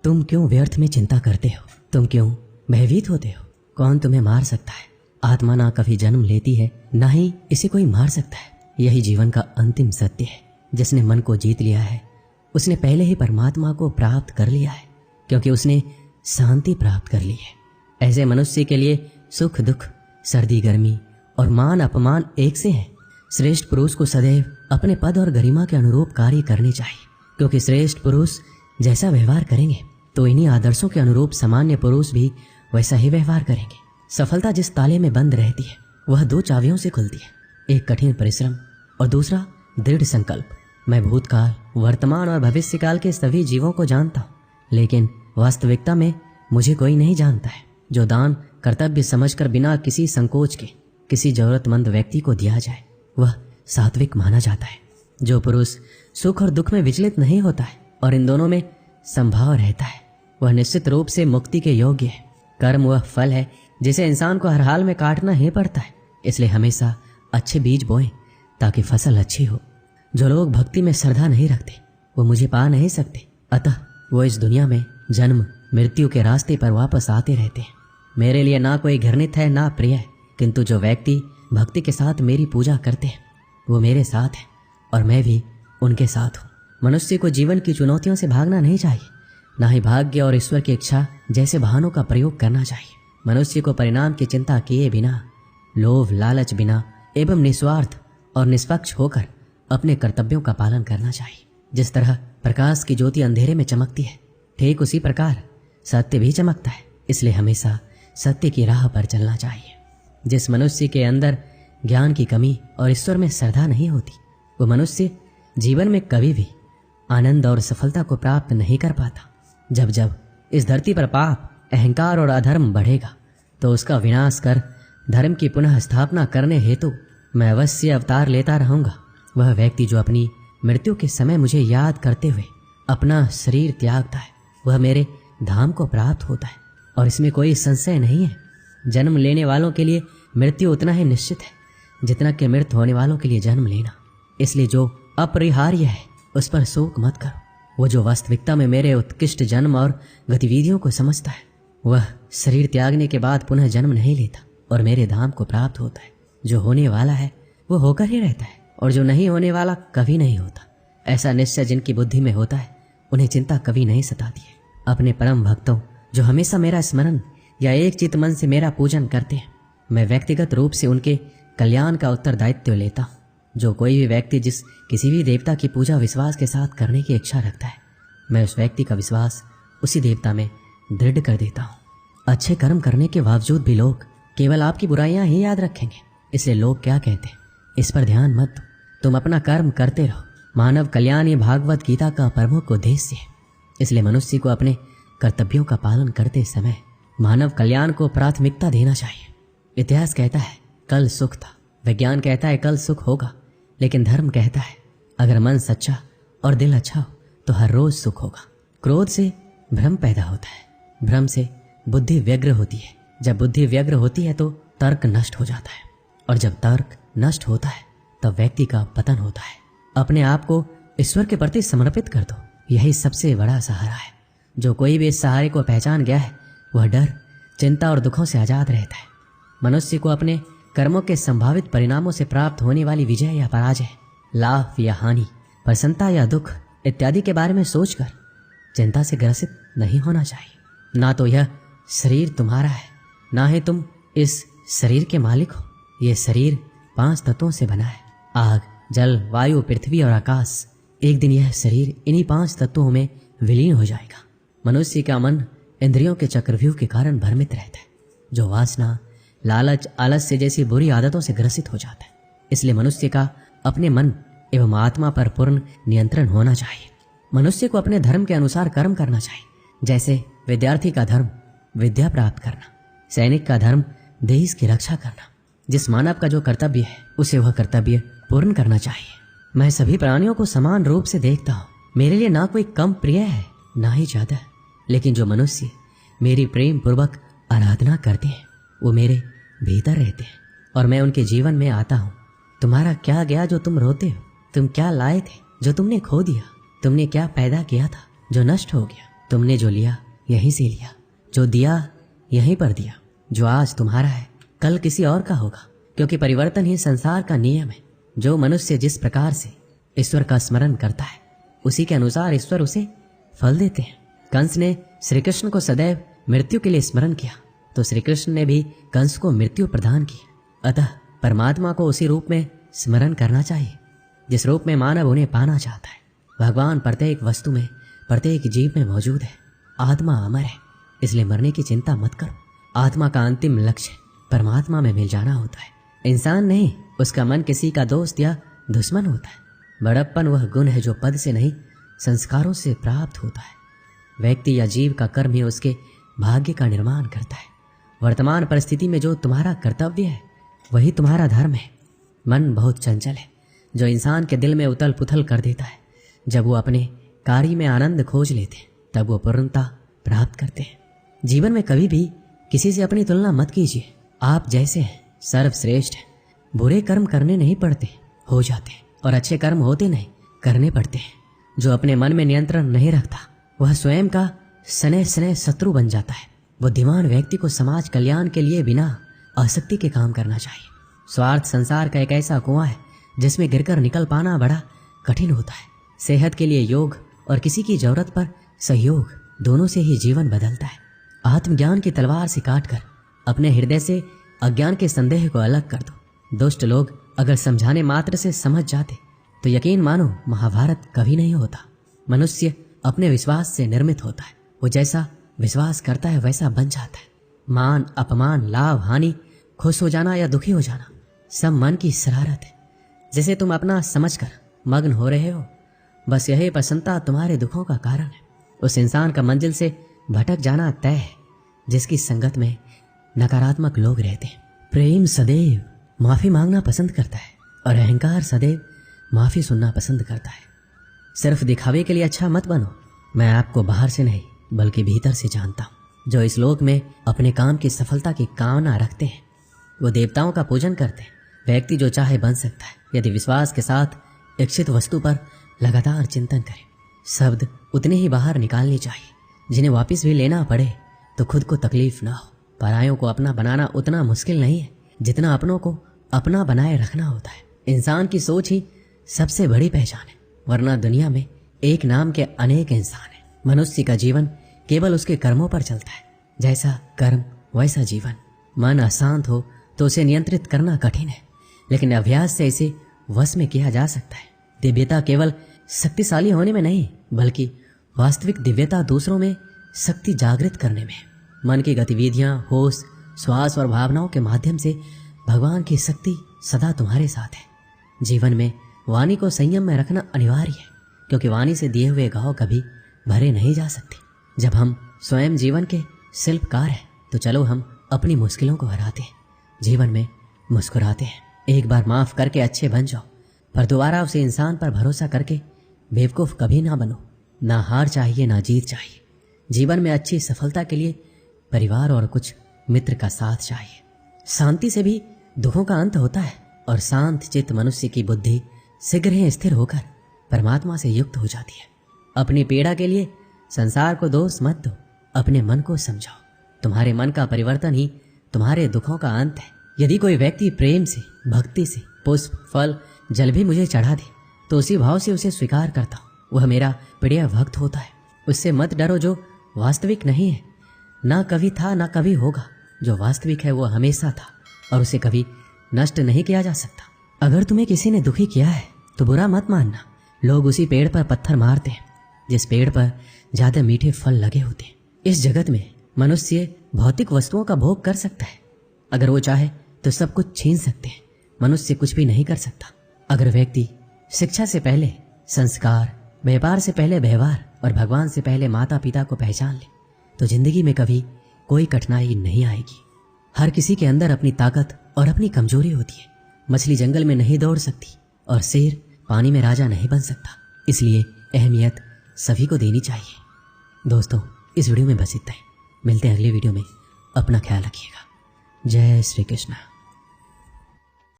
तुम क्यों व्यर्थ में चिंता करते हो? तुम क्यों भयभीत होते हो? कौन तुम्हें मार सकता है? आत्मा ना कभी जन्म लेती है, ना ही इसे कोई मार सकता है। यही जीवन का अंतिम सत्य है। जिसने मन को जीत लिया है उसने पहले ही परमात्मा को प्राप्त कर लिया है, क्योंकि उसने शांति प्राप्त कर ली है। ऐसे मनुष्य के लिए सुख दुख, सर्दी गर्मी और मान अपमान एक से हैं। श्रेष्ठ पुरुष को सदैव अपने पद और गरिमा के अनुरूप कार्य करने चाहिए, क्योंकि श्रेष्ठ पुरुष जैसा व्यवहार करेंगे तो इन्हीं आदर्शों के अनुरूप सामान्य पुरुष भी वैसा ही व्यवहार करेंगे। सफलता जिस ताले में बंद रहती है वह 2 चाबियों से खुलती है, एक कठिन परिश्रम और दूसरा दृढ़ संकल्प। मैं भूतकाल, वर्तमान और भविष्यकाल के सभी जीवों को जानता हूँ, लेकिन वास्तविकता में मुझे कोई नहीं जानता है। जो दान कर्तव्य समझकर बिना किसी संकोच के किसी जरूरतमंद व्यक्ति को दिया जाए वह सात्विक माना जाता है। जो पुरुष सुख और दुख में विचलित नहीं होता है और इन दोनों में संभाव रहता है वह निश्चित रूप से मुक्ति के योग्य है। कर्म वह फल है जिसे इंसान को हर हाल में काटना ही पड़ता है, इसलिए हमेशा अच्छे बीज बोएं ताकि फसल अच्छी हो। जो लोग भक्ति में श्रद्धा नहीं रखते वो मुझे पा नहीं सकते, अतः वो इस दुनिया में जन्म मृत्यु के रास्ते पर वापस आते रहते हैं। मेरे लिए ना कोई घृणित है ना प्रिय है, किंतु जो व्यक्ति भक्ति के साथ मेरी पूजा करते हैं वो मेरे साथ हैं और मैं भी उनके साथ हूँ। मनुष्य को जीवन की चुनौतियों से भागना नहीं चाहिए, ना ही भाग्य और ईश्वर की इच्छा जैसे वाहनों का प्रयोग करना चाहिए। मनुष्य को परिणाम की चिंता किए बिना, लोभ लालच बिना एवं निस्वार्थ और निष्पक्ष होकर अपने कर्तव्यों का पालन करना चाहिए। जिस तरह प्रकाश की ज्योति अंधेरे में चमकती है, ठीक उसी प्रकार सत्य भी चमकता है, इसलिए हमेशा सत्य की राह पर चलना चाहिए। जिस मनुष्य के अंदर ज्ञान की कमी और ईश्वर में श्रद्धा नहीं होती वो मनुष्य जीवन में कभी भी आनंद और सफलता को प्राप्त नहीं कर पाता। जब जब इस धरती पर पाप, अहंकार और अधर्म बढ़ेगा तो उसका विनाश कर धर्म की पुनः स्थापना करने हेतु मैं अवश्य अवतार लेता रहूंगा। वह व्यक्ति जो अपनी मृत्यु के समय मुझे याद करते हुए अपना शरीर त्यागता है वह मेरे धाम को प्राप्त होता है, और इसमें कोई संशय नहीं है। जन्म लेने वालों के लिए मृत्यु उतना ही निश्चित है जितना कि मृत होने वालों के लिए जन्म लेना। इसलिए जो अपरिहार्य है उस पर शोक मत करो। वो जो वास्तविकता में मेरे उत्कृष्ट जन्म और गतिविधियों को समझता है वह शरीर त्यागने के बाद पुनः जन्म नहीं लेता और मेरे धाम को प्राप्त होता है। जो होने वाला है वो होकर ही रहता है और जो नहीं होने वाला कभी नहीं होता। ऐसा निश्चय जिनकी बुद्धि में होता है उन्हें चिंता कभी नहीं सताती है। अपने परम भक्तों जो हमेशा मेरा स्मरण या एक चित्त मन से मेरा पूजन करते हैं, मैं व्यक्तिगत रूप से उनके कल्याण का उत्तरदायित्व लेता हूँ। जो कोई भी व्यक्ति जिस किसी भी देवता की पूजा विश्वास के साथ करने की इच्छा रखता है, मैं उस व्यक्ति का विश्वास उसी देवता में दृढ़ कर देता हूँ। अच्छे कर्म करने के बावजूद भी लोग केवल आपकी बुराइयां ही याद रखेंगे, इसलिए लोग क्या कहते हैं इस पर ध्यान मत दो। तुम अपना कर्म करते रहो। मानव कल्याण ये भागवत गीता का प्रमुख उद्देश्य है, इसलिए मनुष्य को अपने कर्तव्यों का पालन करते समय मानव कल्याण को प्राथमिकता देना चाहिए। इतिहास कहता है कल सुख था, विज्ञान कहता है कल सुख होगा, लेकिन धर्म कहता है अगर मन सच्चा और दिल अच्छा हो तो हर रोज सुख होगा। क्रोध से भ्रम पैदा होता है, भ्रम से बुद्धि व्यग्र होती है, जब बुद्धि व्यग्र होती है तो तर्क नष्ट हो जाता है, और जब तर्क नष्ट होता है तब व्यक्ति का पतन होता है। अपने आप को ईश्वर के प्रति समर्पित कर दो, यही सबसे बड़ा सहारा है। जो कोई भी इस सहारे को पहचान गया है वह डर, चिंता और दुखों से आजाद रहता है। मनुष्य को अपने कर्मों के संभावित परिणामों से प्राप्त होने वाली विजय या पराजय, लाभ या हानि, प्रसन्नता या दुख इत्यादि के बारे में सोचकर चिंता से ग्रसित नहीं होना चाहिए। ना तो यह शरीर तुम्हारा है, ना ही तुम इस शरीर के मालिक हो। यह शरीर 5 तत्वों से बना है, आग, जल, वायु, पृथ्वी और आकाश। एक दिन यह शरीर इन्हीं 5 तत्वों में विलीन हो जाएगा। मनुष्य का मन इंद्रियों के चक्रव्यूह के कारण भ्रमित रहता है, जो वासना, लालच, आलस्य जैसी बुरी आदतों से ग्रसित हो जाता है। इसलिए मनुष्य का अपने मन एवं आत्मा पर पूर्ण नियंत्रण होना चाहिए। मनुष्य को अपने धर्म के अनुसार कर्म करना चाहिए, जैसे विद्यार्थी का धर्म विद्या प्राप्त करना, सैनिक का धर्म देश की रक्षा करना। जिस मानव का जो कर्तव्य है उसे वह कर्तव्य पूर्ण करना चाहिए। मैं सभी प्राणियों को समान रूप से देखता हूँ। मेरे लिए ना कोई कम प्रिय है ना ही ज्यादा, लेकिन जो मनुष्य मेरी प्रेम पूर्वक आराधना करते हैं वो मेरे भीतर रहते हैं और मैं उनके जीवन में आता हूँ। तुम्हारा क्या गया जो तुम रोते हो? तुम क्या लाए थे जो तुमने खो दिया? तुमने क्या पैदा किया था जो नष्ट हो गया? तुमने जो लिया यहीं से लिया, जो दिया यहीं पर दिया। जो आज तुम्हारा है कल किसी और का होगा, क्योंकि परिवर्तन ही संसार का नियम है। जो मनुष्य जिस प्रकार से ईश्वर का स्मरण करता है उसी के अनुसार ईश्वर उसे फल देते हैं। कंस ने श्री कृष्ण को सदैव मृत्यु के लिए स्मरण किया तो श्री कृष्ण ने भी कंस को मृत्यु प्रदान की। अतः परमात्मा को उसी रूप में स्मरण करना चाहिए जिस रूप में मानव उन्हें पाना चाहता है। भगवान प्रत्येक वस्तु में, प्रत्येक जीव में मौजूद है। आत्मा अमर है, इसलिए मरने की चिंता मत करो। आत्मा का अंतिम लक्ष्य परमात्मा में मिल जाना होता है। इंसान नहीं, उसका मन किसी का दोस्त या दुश्मन होता है। बड़प्पन वह गुण है जो पद से नहीं संस्कारों से प्राप्त होता है। व्यक्ति या जीव का कर्म ही उसके भाग्य का निर्माण करता है। वर्तमान परिस्थिति में जो तुम्हारा कर्तव्य है वही तुम्हारा धर्म है। मन बहुत चंचल है जो इंसान के दिल में उथल पुथल कर देता है। जब वो अपने कार्य में आनंद खोज लेते हैं तब वो पूर्णता प्राप्त करते हैं। जीवन में कभी भी किसी से अपनी तुलना मत कीजिए। आप जैसे हैं सर्वश्रेष्ठ हैं। बुरे कर्म करने नहीं पड़ते, हो जाते हैं, और अच्छे कर्म होते नहीं, करने पड़ते हैं। जो अपने मन में नियंत्रण नहीं रखता वह स्वयं का सने सने शत्रु बन जाता है। बुद्धिमान व्यक्ति को समाज कल्याण के लिए बिना आसक्ति के काम करना चाहिए। स्वार्थ संसार का एक ऐसा कुआं है जिसमें गिरकर निकल पाना बड़ा कठिन होता है। सेहत के लिए योग और किसी की जरूरत पर सहयोग, दोनों से ही जीवन बदलता है। आत्मज्ञान की तलवार से काटकर अपने हृदय से अज्ञान के संदेह को अलग कर दो। दुष्ट लोग अगर समझाने मात्र से समझ जाते तो यकीन मानो महाभारत कभी नहीं होता। मनुष्य अपने विश्वास से निर्मित होता है। वो जैसा विश्वास करता है वैसा बन जाता है। मान अपमान, लाभ हानि, खुश हो जाना या दुखी हो जाना सब मन की शरारत है जिसे तुम अपना समझकर मग्न हो रहे हो। बस यही प्रसन्नता तुम्हारे दुखों का कारण है। उस इंसान का मंजिल से भटक जाना तय है जिसकी संगत में नकारात्मक लोग रहते हैं। प्रेम सदैव माफी मांगना पसंद करता है और अहंकार सदैव माफी सुनना पसंद करता है। सिर्फ दिखावे के लिए अच्छा मत बनो। मैं आपको बाहर से नहीं बल्कि भीतर से जानता हूँ। जो इस लोक में अपने काम की सफलता की कामना रखते हैं वो देवताओं का पूजन करते हैं। व्यक्ति जो चाहे बन सकता है यदि विश्वास के साथ इच्छित वस्तु पर लगातार चिंतन करे। शब्द उतने ही बाहर निकालने चाहिए जिन्हें वापस भी लेना पड़े तो खुद को तकलीफ ना हो। परायों को अपना बनाना उतना मुश्किल नहीं है जितना अपनों को अपना बनाए रखना होता है। इंसान की सोच ही सबसे बड़ी पहचान है, वरना दुनिया में एक नाम के अनेक इंसान हैं। मनुष्य का जीवन केवल उसके कर्मों पर चलता है। जैसा कर्म वैसा जीवन। मन अशांत हो तो उसे नियंत्रित करना कठिन है, लेकिन अभ्यास से इसे वश में किया जा सकता है। दिव्यता केवल शक्तिशाली होने में नहीं बल्कि वास्तविक दिव्यता दूसरों में शक्ति जागृत करने में है। मन की गतिविधियां, होश, श्वास और भावनाओं के माध्यम से भगवान की शक्ति सदा तुम्हारे साथ है। जीवन में वाणी को संयम में रखना अनिवार्य है क्योंकि वाणी से दिए हुए घाव कभी भरे नहीं जा सकते। जब हम स्वयं जीवन के शिल्पकार हैं तो चलो हम अपनी मुश्किलों को हराते हैं, जीवन में मुस्कुराते हैं। एक बार माफ करके अच्छे बन जाओ, पर दोबारा उसे इंसान पर भरोसा करके बेवकूफ़ कभी ना बनो। ना हार चाहिए ना जीत चाहिए। जीवन में अच्छी सफलता के लिए परिवार और कुछ मित्र का साथ चाहिए। शांति से भी दुखों का अंत होता है और शांत चित्त मनुष्य की बुद्धि शीघ्र ही स्थिर होकर परमात्मा से युक्त हो जाती है। अपनी पीड़ा के लिए संसार को दोष मत दो, अपने मन को समझाओ। तुम्हारे मन का परिवर्तन ही तुम्हारे दुखों का अंत है। यदि कोई व्यक्ति प्रेम से, भक्ति से पुष्प, फल, जल भी मुझे चढ़ा दे तो उसी भाव से उसे स्वीकार करता हूँ। वह मेरा प्रिय भक्त होता है। उससे मत डरो जो वास्तविक नहीं है। ना कभी था ना कभी होगा। जो वास्तविक है वो हमेशा था और उसे कभी नष्ट नहीं किया जा सकता। अगर तुम्हें किसी ने दुखी किया है तो बुरा मत मानना। लोग उसी पेड़ पर पत्थर मारते हैं जिस पेड़ पर ज्यादा मीठे फल लगे होते हैं। इस जगत में मनुष्य भौतिक वस्तुओं का भोग कर सकता है। अगर वो चाहे तो सब कुछ छीन सकते हैं। मनुष्य कुछ भी नहीं कर सकता। अगर व्यक्ति शिक्षा से पहले संस्कार, व्यापार से पहले व्यवहार और भगवान से पहले माता पिता को पहचान ले तो जिंदगी में कभी कोई कठिनाई नहीं आएगी। हर किसी के अंदर अपनी ताकत और अपनी कमजोरी होती है। मछली जंगल में नहीं दौड़ सकती और शेर पानी में राजा नहीं बन सकता। इसलिए अहमियत सभी को देनी चाहिए। दोस्तों, इस वीडियो में बस इतना ही। मिलते हैं अगली वीडियो में। अपना ख्याल रखिएगा। जय श्री कृष्ण।